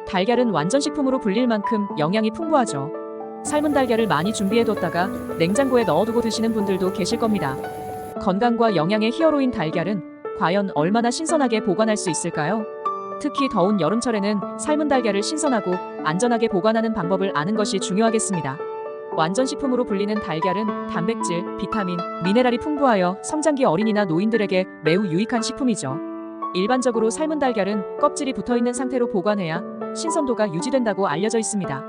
달걀은 완전식품으로 불릴 만큼 영양이 풍부하죠. 삶은 달걀을 많이 준비해뒀다가 냉장고에 넣어두고 드시는 분들도 계실 겁니다. 건강과 영양의 히어로인 달걀은 과연 얼마나 신선하게 보관할 수 있을까요? 특히 더운 여름철에는 삶은 달걀을 신선하고 안전하게 보관하는 방법을 아는 것이 중요하겠습니다. 완전식품으로 불리는 달걀은 단백질, 비타민, 미네랄이 풍부하여 성장기 어린이나 노인들에게 매우 유익한 식품이죠. 일반적으로 삶은 달걀은 껍질이 붙어있는 상태로 보관해야 신선도가 유지된다고 알려져 있습니다.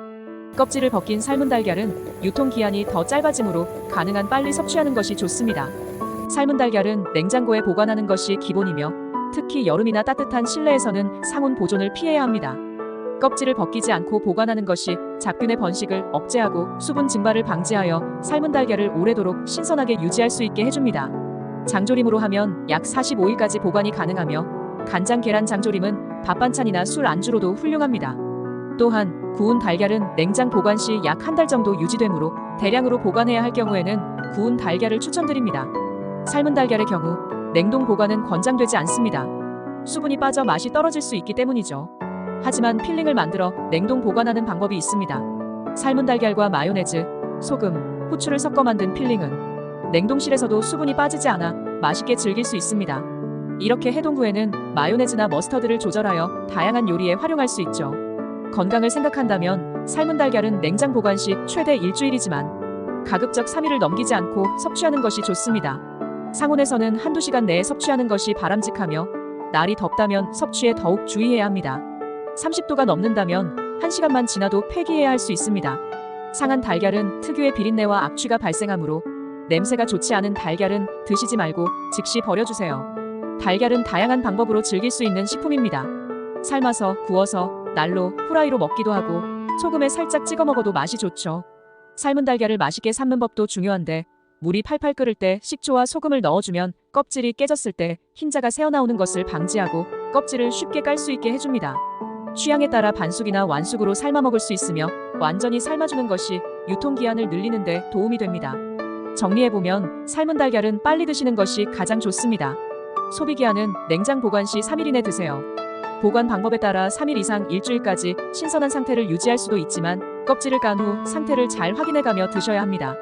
껍질을 벗긴 삶은 달걀은 유통기한이 더 짧아지므로 가능한 빨리 섭취하는 것이 좋습니다. 삶은 달걀은 냉장고에 보관하는 것이 기본이며 특히 여름이나 따뜻한 실내에서는 상온 보존을 피해야 합니다. 껍질을 벗기지 않고 보관하는 것이 잡균의 번식을 억제하고 수분 증발을 방지하여 삶은 달걀을 오래도록 신선하게 유지할 수 있게 해줍니다. 장조림으로 하면 약 45일까지 보관이 가능하며 간장 계란 장조림은 밥 반찬이나 술 안주로도 훌륭합니다. 또한 구운 달걀은 냉장 보관 시 약 한 달 정도 유지되므로 대량으로 보관해야 할 경우에는 구운 달걀을 추천드립니다. 삶은 달걀의 경우 냉동 보관은 권장되지 않습니다. 수분이 빠져 맛이 떨어질 수 있기 때문이죠. 하지만 필링을 만들어 냉동 보관하는 방법이 있습니다. 삶은 달걀과 마요네즈, 소금, 후추를 섞어 만든 필링은 냉동실에서도 수분이 빠지지 않아 맛있게 즐길 수 있습니다. 이렇게 해동 후에는 마요네즈나 머스터드를 조절하여 다양한 요리에 활용할 수 있죠. 건강을 생각한다면 삶은 달걀은 냉장 보관 시 최대 일주일이지만 가급적 3일을 넘기지 않고 섭취하는 것이 좋습니다. 상온에서는 한두 시간 내에 섭취하는 것이 바람직하며 날이 덥다면 섭취에 더욱 주의해야 합니다. 30도가 넘는다면 1시간만 지나도 폐기해야 할 수 있습니다. 상한 달걀은 특유의 비린내와 악취가 발생하므로 냄새가 좋지 않은 달걀은 드시지 말고 즉시 버려주세요. 달걀은 다양한 방법으로 즐길 수 있는 식품입니다. 삶아서, 구워서, 날로, 후라이로 먹기도 하고 소금에 살짝 찍어 먹어도 맛이 좋죠. 삶은 달걀을 맛있게 삶는 법도 중요한데 물이 팔팔 끓을 때 식초와 소금을 넣어주면 껍질이 깨졌을 때 흰자가 새어나오는 것을 방지하고 껍질을 쉽게 깔 수 있게 해줍니다. 취향에 따라 반숙이나 완숙으로 삶아 먹을 수 있으며 완전히 삶아주는 것이 유통기한을 늘리는 데 도움이 됩니다. 정리해보면 삶은 달걀은 빨리 드시는 것이 가장 좋습니다. 소비기한은 냉장 보관 시 3일 이내 드세요. 보관 방법에 따라 3일 이상 일주일까지 신선한 상태를 유지할 수도 있지만 껍질을 깐 후 상태를 잘 확인해가며 드셔야 합니다.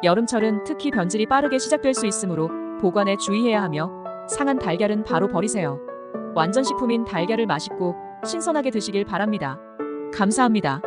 여름철은 특히 변질이 빠르게 시작될 수 있으므로 보관에 주의해야 하며 상한 달걀은 바로 버리세요. 완전식품인 달걀을 맛있고 신선하게 드시길 바랍니다. 감사합니다.